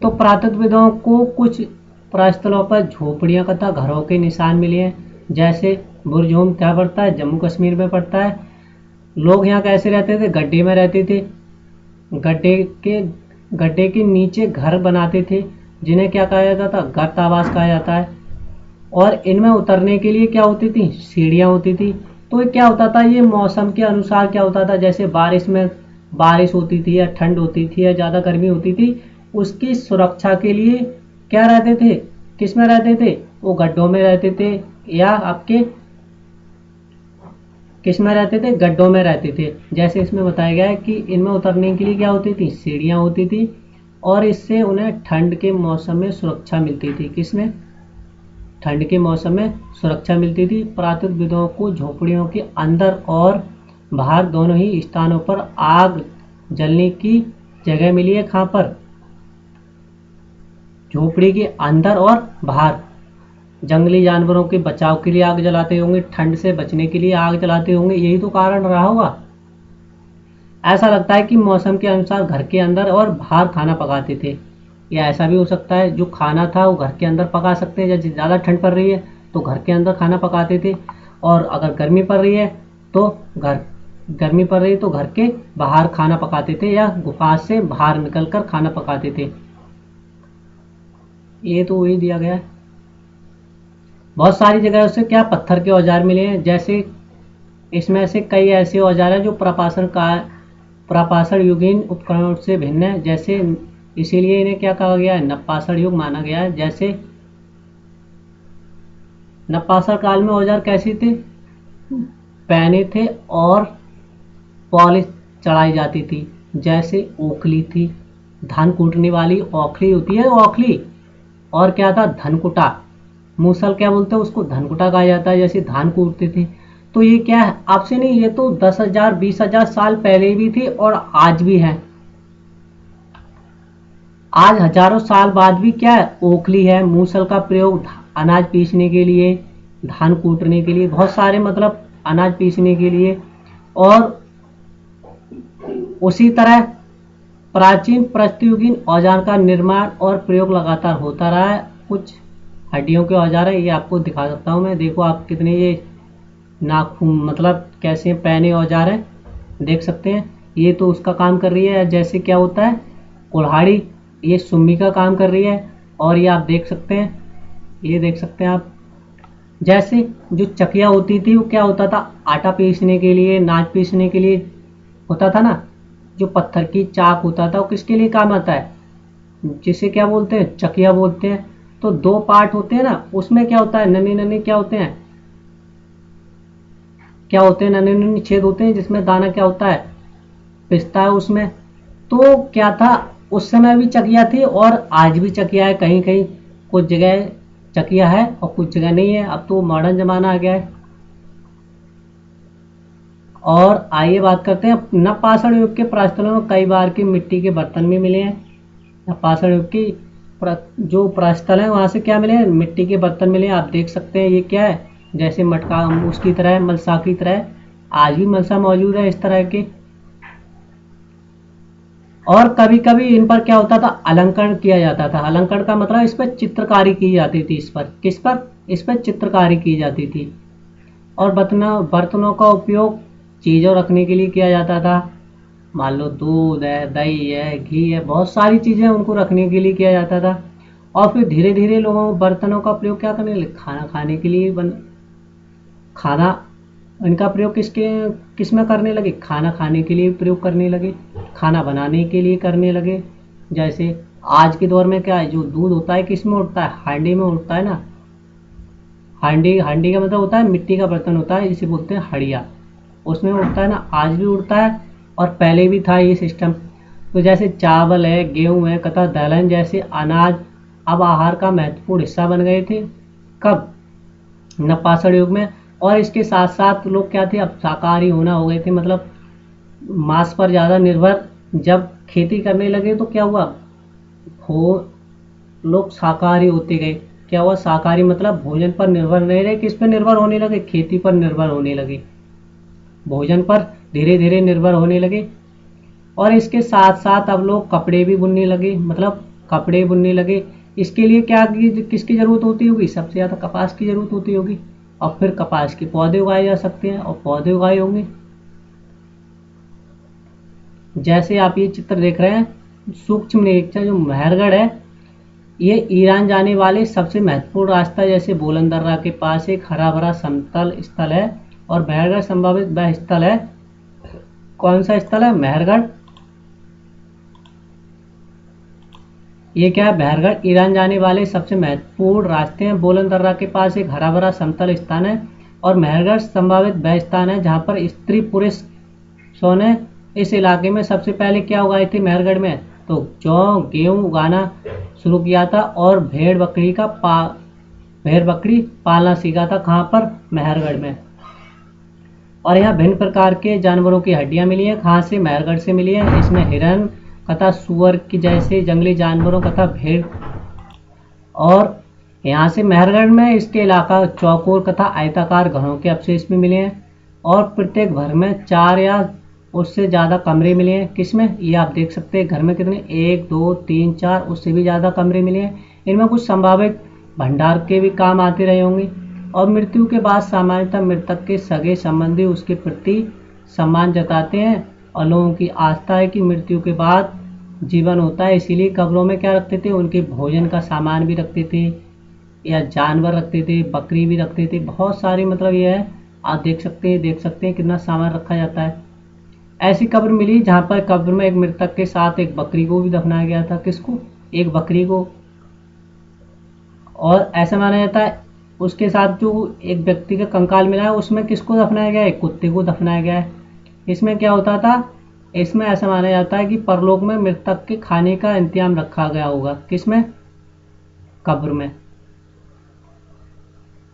तो पुरातत्वविदों को कुछ प्रस्थलों पर झोपड़ियां तथा घरों के निशान मिले हैं, जैसे बुरजोम क्या पड़ता है, जम्मू कश्मीर में पड़ता है। लोग यहाँ कैसे रहते थे, गड्ढे में रहते थे। गड्ढे के नीचे घर बनाते थे, जिन्हें क्या कहा जाता था, गर्तावास कहा जाता है। और इनमें उतरने के लिए क्या होती थी, सीढ़ियाँ होती थी। तो ये क्या होता था, ये मौसम के अनुसार क्या होता था, जैसे बारिश में बारिश होती थी या ठंड होती थी या ज़्यादा गर्मी होती थी, उसकी सुरक्षा के लिए क्या रहते थे, किस में रहते थे, वो गड्ढों में रहते थे या आपके किस में रहते थे, गड्ढों में रहते थे। जैसे इसमें बताया गया है कि इनमें उतरने के लिए क्या होती थी, सीढ़ियाँ होती थी, और इससे उन्हें ठंड के मौसम में सुरक्षा मिलती थी। किसमें, ठंड के मौसम में सुरक्षा मिलती थी। पुरातत्वविदों को झोपड़ियों के अंदर और बाहर दोनों ही स्थानों पर आग जलने की जगह मिली है। कहाँ पर, झोपड़ी के अंदर और बाहर। जंगली जानवरों के बचाव के लिए आग जलाते होंगे, ठंड से बचने के लिए आग जलाते होंगे, यही तो कारण रहा होगा। ऐसा लगता है कि मौसम के अनुसार घर के अंदर और बाहर खाना पकाते थे, या ऐसा भी हो सकता है जो खाना था वो घर के अंदर पका सकते हैं, जैसे ज़्यादा ठंड पड़ रही है तो घर के अंदर खाना पकाते थे, और अगर गर्मी पड़ रही है तो घर के बाहर खाना पकाते थे, या गुफा से बाहर निकलकर खाना पकाते थे। ये तो वही दिया गया है। बहुत सारी जगह से क्या पत्थर के औजार मिले हैं, जैसे इसमें से कई ऐसे औजार हैं जो प्रापाषण युगीन उपकरणों से भिन्न है, जैसे इसीलिए इन्हें क्या कहा गया है, नवपाषाण युग माना गया है। जैसे नवपाषाण काल में औजार कैसे थे, पहने थे और पॉलिश चढ़ाई जाती थी, जैसे ओखली थी, धान कूटने वाली ओखली होती है, ओखली, और क्या था, धनकुटा, मूसल क्या बोलते हैं उसको, धनकुटा कहा जाता है, जैसे धान कूटते थे। तो ये क्या है, आपसे नहीं, ये तो 10,000 20,000 साल पहले भी थी और आज भी है। आज हजारों साल बाद भी क्या है, ओखली है। मूसल का प्रयोग अनाज पीसने के लिए, धान कूटने के लिए, बहुत सारे मतलब अनाज पीसने के लिए। और उसी तरह प्राचीन प्रस्तुयुगीन औजार का निर्माण और प्रयोग लगातार होता रहा है। कुछ हड्डियों के औजार है, ये आपको दिखा सकता हूँ मैं। देखो आप कितने ये नाखून मतलब कैसे पहने औजार है, देख सकते हैं। ये तो उसका काम कर रही है, जैसे क्या होता है, कुल्हाड़ी, ये सुम्मी का काम कर रही है। और ये आप देख सकते हैं, ये देख सकते हैं आप, जैसे जो चकिया होती थी वो क्या होता था, आटा पीसने के लिए, नाच पीसने के लिए होता था ना। जो पत्थर की चाक होता था वो किसके लिए काम आता है, जिसे क्या बोलते हैं, चकिया बोलते हैं। तो 2 पार्ट होते हैं ना, उसमें क्या होता है, नन्हे नन्हे क्या होते हैं, नन्हे नन्हे छेद होते हैं, जिसमें दाना क्या होता है, पिसता है उसमें। तो क्या था, उस समय भी चकिया थी और आज भी चकिया है। कहीं कहीं कुछ जगह चकिया है और कुछ जगह नहीं है, अब तो मॉडर्न जमाना आ गया है। और आइए बात करते हैं, नवपाषाण युग के प्रस्थलों में कई बार के मिट्टी के बर्तन भी मिले हैं। नवपाषाण युग की जो प्रस्थल है वहां से क्या मिले हैं, मिट्टी के बर्तन मिले हैं। आप देख सकते हैं ये क्या है, जैसे मटका उसकी तरह, मलसा की तरह, आज भी मलसा मौजूद है इस तरह के। और कभी कभी इन पर क्या होता था, अलंकरण किया जाता था। अलंकरण का मतलब इस पर चित्रकारी की जाती थी, इस पर किस पर, इस पर चित्रकारी की जाती थी। और बर्तनों का उपयोग चीज़ों रखने के लिए किया जाता था। मान लो दूध है, दही है, घी है, बहुत सारी चीज़ें उनको रखने के लिए किया जाता था। और फिर धीरे धीरे लोगों बर्तनों का प्रयोग क्या करने लगे, खाना खाने के लिए खाना इनका प्रयोग किस में करने लगे, खाना खाने के लिए प्रयोग करने लगे, खाना बनाने के लिए करने लगे। जैसे आज के दौर में क्या है, जो दूध होता है किस में उठता है, हांडी में उठता है ना। हांडी का मतलब होता है मिट्टी का बर्तन होता है, जिसे बोलते हैं हड़िया, उसमें उठता है ना, आज भी उठता है और पहले भी था ये सिस्टम। तो जैसे चावल है, गेहूं है, तथा दलहन जैसे अनाज अब आहार का महत्वपूर्ण हिस्सा बन गए थे। कब, नवपाषाण युग में। और इसके साथ साथ लोग क्या थे, अब शाकाहारी होना हो गए थे, मतलब मांस पर ज़्यादा निर्भर जब खेती करने लगे तो क्या हुआ, लोग शाकाहारी होते गए। क्या हुआ, शाकाहारी मतलब भोजन पर निर्भर नहीं रहे, किस पर निर्भर होने लगे, खेती पर निर्भर होने लगे, भोजन पर धीरे धीरे निर्भर होने लगे। और इसके साथ साथ अब लोग कपड़े भी बुनने लगे, मतलब कपड़े बुनने लगे। इसके लिए किसकी ज़रूरत होती होगी? सबसे ज़्यादा कपास की ज़रूरत होती होगी, और फिर कपास के पौधे उगाए जा सकते हैं, और पौधे उगाए होंगे। जैसे आप ये चित्र देख रहे हैं, सूक्ष्म निरीक्षण जो मेहरगढ़ है, ये ईरान जाने वाले सबसे महत्वपूर्ण रास्ता, जैसे बोलन दर्रा के पास एक हरा भरा समतल स्थल है, और मेहरगढ़ संभावित वह स्थल है। कौन सा स्थल है? मेहरगढ़। ये क्या है? मेहरगढ़ ईरान जाने वाले सबसे महत्वपूर्ण रास्ते हैं। बोलन दर्रा के पास एक हरा भरा समतल स्थान है, और मेहरगढ़ संभावित वह स्थान है जहाँ पर स्त्री पुरुष ने इस इलाके में सबसे पहले क्या उगाए थे? मेहरगढ़ में तो जौ गेहूं उगाना शुरू किया था, और भेड़ बकरी पालना सीखा था। कहाँ पर? मेहरगढ़ में। और यहाँ भिन्न प्रकार के जानवरों की हड्डियां मिली हैं। कहाँ से? मेहरगढ़ से मिली है। इसमें हिरन तथा सुअर की जैसे जंगली जानवरों तथा भेड़, और यहाँ से मेहरगढ़ में इसके इलाका चौकोर तथा आयताकार घरों के अवशेष भी मिले हैं, और प्रत्येक घर में 4 या उससे ज़्यादा कमरे मिले हैं। किसमें? ये आप देख सकते हैं घर में कितने, 1 2 3 4, उससे भी ज़्यादा कमरे मिले हैं। इनमें कुछ संभावित भंडार के भी काम आते रहे होंगे। और मृत्यु के बाद सामान्यतः मृतक के सगे संबंधी उसके प्रति सम्मान जताते हैं, और लोगों की आस्था है कि मृत्यु के बाद जीवन होता है। इसीलिए कब्रों में क्या रखते थे? उनके भोजन का सामान भी रखते थे, या जानवर रखते थे, बकरी भी रखते थे, बहुत सारी, मतलब ये है, आप देख सकते हैं कितना सामान रखा जाता है। ऐसी कब्र मिली जहाँ पर कब्र में एक मृतक के साथ एक बकरी को भी दफनाया गया था। किसको? एक बकरी को। और ऐसा माना जाता है उसके साथ जो एक व्यक्ति का कंकाल मिला है, उसमें किसको दफनाया गया है? एक कुत्ते को दफनाया गया है। इसमें क्या होता था? इसमें ऐसा माना जाता है कि परलोक में मृतक के खाने का इंतजाम रखा गया होगा। किसमें? कब्र में।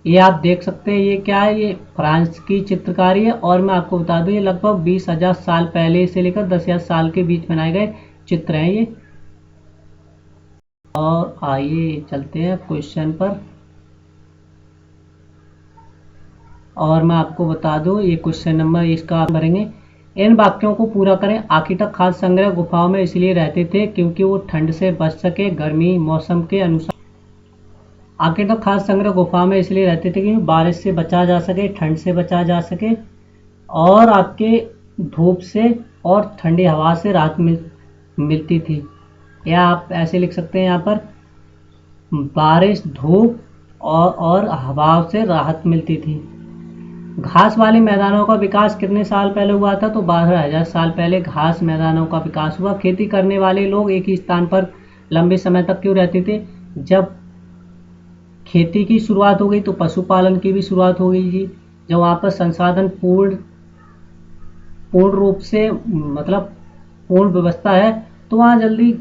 ये आप देख सकते हैं, ये क्या है? ये फ्रांस की चित्रकारी है, और मैं आपको बता दूं ये लगभग 20,000 साल पहले से लेकर 10,000 साल के बीच बनाए गए चित्र हैं ये। और आइए चलते हैं क्वेश्चन पर, और मैं आपको बता दूं ये क्वेश्चन नंबर इसका आप करेंगे। इन वाक्यों को पूरा करें। आखिर तक खाद्य संग्रह गुफाओं में इसलिए रहते थे क्योंकि वो ठंड से बच सके, गर्मी मौसम के अनुसार। आखिर तक खाद्य संग्रह गुफाओं में इसलिए रहते थे क्योंकि बारिश से बचा जा सके, ठंड से बचा जा सके, और आपके धूप से और ठंडी हवा से राहत मिलती थी। या आप ऐसे लिख सकते हैं यहाँ पर, बारिश, धूप और हवा से राहत मिलती थी। घास वाले मैदानों का विकास कितने साल पहले हुआ था? तो 12,000 साल पहले घास मैदानों का विकास हुआ। खेती करने वाले लोग एक ही स्थान पर लंबे समय तक क्यों रहते थे? जब खेती की शुरुआत हो गई तो पशुपालन की भी शुरुआत हो गई थी। जब वहाँ पर संसाधन पूर्ण रूप से, मतलब पूर्ण व्यवस्था है, तो वहाँ जल्दी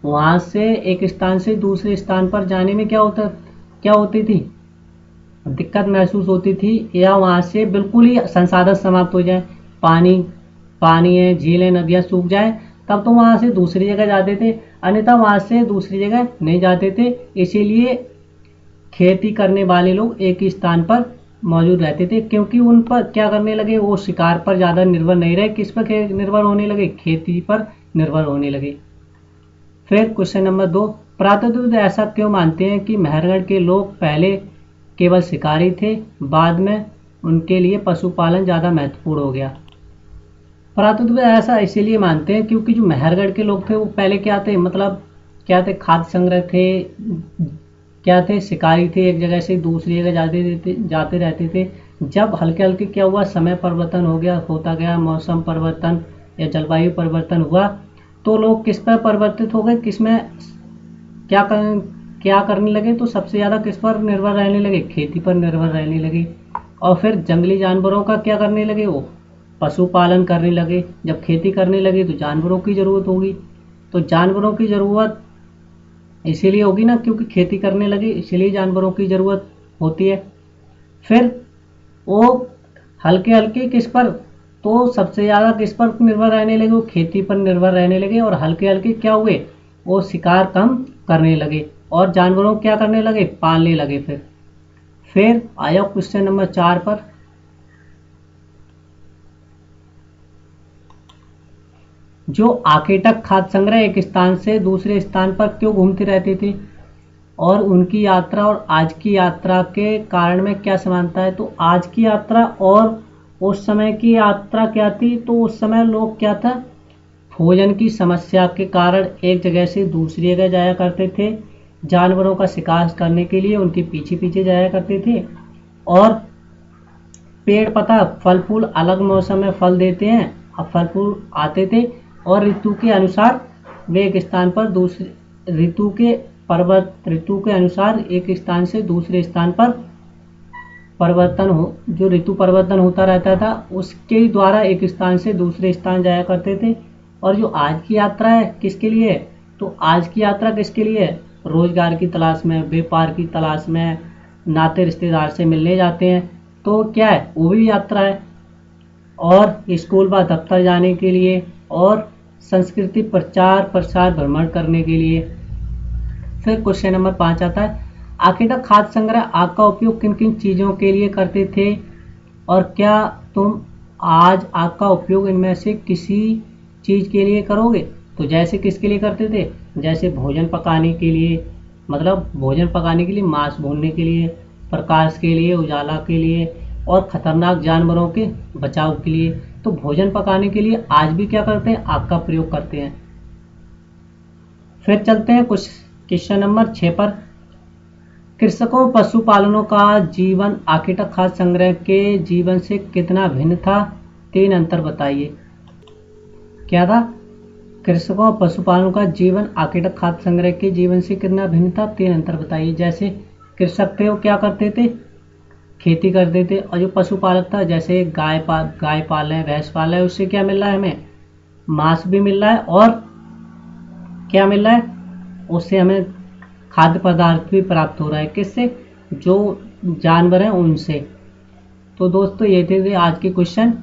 वहाँ से एक स्थान से दूसरे स्थान पर जाने में क्या होती थी? दिक्कत महसूस होती थी, या वहाँ से बिल्कुल ही संसाधन समाप्त हो जाए, पानी है, झीलें, नदियाँ सूख जाए, तब तो वहाँ से दूसरी जगह जाते थे, अन्यथा वहाँ से दूसरी जगह नहीं जाते थे। इसीलिए खेती करने वाले लोग एक ही स्थान पर मौजूद रहते थे, क्योंकि उन पर क्या करने लगे? वो शिकार पर ज़्यादा निर्भर नहीं रहे। किस पर निर्भर होने लगे? खेती पर निर्भर होने लगे। फिर क्वेश्चन नंबर 2, पुरातत्वविद ऐसा क्यों मानते हैं कि मेहरगढ़ के लोग पहले केवल शिकारी थे, बाद में उनके लिए पशुपालन ज़्यादा महत्वपूर्ण हो गया? पुरातत्वविद ऐसा इसीलिए मानते हैं क्योंकि जो मेहरगढ़ के लोग थे वो पहले क्या थे? मतलब क्या थे? खाद्य संग्रह थे, क्या थे? शिकारी थे, एक जगह से दूसरी जगह जाते रहते थे। जब हल्के हल्के क्या हुआ? समय परिवर्तन होता गया, मौसम परिवर्तन या जलवायु परिवर्तन हुआ, तो लोग किस पर परिवर्तित हो गए? किसमें क्या करने लगे? तो सबसे ज़्यादा किस पर निर्भर रहने लगे? खेती पर निर्भर रहने लगे। और फिर जंगली जानवरों का क्या करने लगे? वो पशुपालन करने लगे। जब खेती करने लगे तो जानवरों की ज़रूरत होगी, तो जानवरों की ज़रूरत इसीलिए होगी ना, क्योंकि खेती करने लगे, इसीलिए जानवरों की ज़रूरत होती है। फिर वो हल्के हल्के किस पर? तो सबसे ज़्यादा किस पर निर्भर रहने लगे? वो खेती पर निर्भर रहने लगे। और हल्के हल्के क्या हुए? वो शिकार कम करने लगे, और जानवरों क्या करने लगे? पालने लगे। फिर आया क्वेश्चन नंबर 4 पर। जो आकेटक खाद्य संग्रह एक स्थान से दूसरे स्थान पर क्यों घूमते रहते थे, और उनकी यात्रा और आज की यात्रा के कारण में क्या समानता है। तो आज की यात्रा और उस समय की यात्रा क्या थी, तो उस समय लोग क्या था, भोजन की समस्या के कारण एक जगह से दूसरी जगह जाया करते थे, जानवरों का शिकार करने के लिए उनके पीछे पीछे जाया करते थे, और पेड़ पता फल फूल अलग मौसम में फल देते हैं, अब फल फूल आते थे और ऋतु के अनुसार वे एक स्थान पर दूसरे ऋतु के अनुसार एक स्थान से दूसरे स्थान पर परिवर्तन हो, जो ऋतु परिवर्तन होता रहता था उसके द्वारा एक स्थान से दूसरे स्थान जाया करते थे। और जो आज की यात्रा है किसके लिए, तो आज की यात्रा किसके लिए, रोजगार की तलाश में, व्यापार की तलाश में, नाते रिश्तेदार से मिलने जाते हैं, तो क्या है, वो भी यात्रा है। और स्कूल व दफ्तर जाने के लिए, और संस्कृति प्रचार प्रसार भ्रमण करने के लिए। फिर क्वेश्चन नंबर 5 आता है, आखिरकार खाद्य संग्रह आग का उपयोग किन किन चीज़ों के लिए करते थे, और क्या तुम आज आग का उपयोग इनमें से किसी चीज़ के लिए करोगे। तो जैसे किसके लिए करते थे, जैसे भोजन पकाने के लिए, मतलब भोजन पकाने के लिए, मांस भूनने के लिए, प्रकाश के लिए, उजाला के लिए, और खतरनाक जानवरों के बचाव के लिए। तो भोजन पकाने के लिए आज भी क्या करते हैं, आग का प्रयोग करते हैं। फिर चलते हैं कुछ क्वेश्चन नंबर 6 पर। कृषकों पशुपालनों का जीवन आकेटक खाद्य संग्रह के जीवन से कितना भिन्न था, 3 अंतर बताइए। क्या था, कृषकों पशुपालनों का जीवन आकेटक खाद्य संग्रह के जीवन से कितना भिन्न था, 3 अंतर बताइए। जैसे कृषक थे वो क्या करते थे, खेती करते थे, और जो पशुपालक था जैसे गाय पाले, भैंस पाले, उससे क्या मिल रहा है, हमें मांस भी मिल रहा है, और क्या मिल रहा है, उससे हमें खाद्य पदार्थ भी प्राप्त हो रहा है, किससे, जो जानवर हैं उनसे। तो दोस्तों ये थे आज के क्वेश्चन,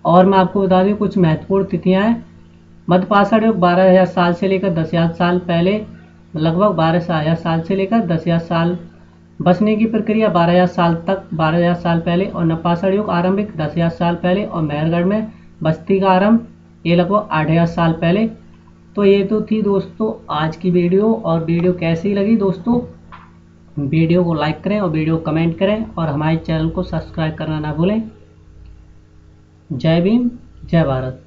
और मैं आपको बता दूं कुछ महत्वपूर्ण तिथियां हैं। मध्यपाषाण युग 12,000 साल से लेकर 10,000 साल पहले, लगभग 12,000 साल से लेकर 10,000 साल। बसने की प्रक्रिया 12,000 साल तक, 12,000 साल पहले। और नवपाषाण युग आरंभिक 10,000 साल पहले, और मेहरगढ़ में बस्ती का आरंभ ये लगभग 8,000 साल पहले। तो ये तो थी दोस्तों आज की वीडियो, और वीडियो कैसी लगी दोस्तों, वीडियो को लाइक करें और वीडियो को कमेंट करें, और हमारे चैनल को सब्सक्राइब करना ना भूलें। जय भीम, जय भारत।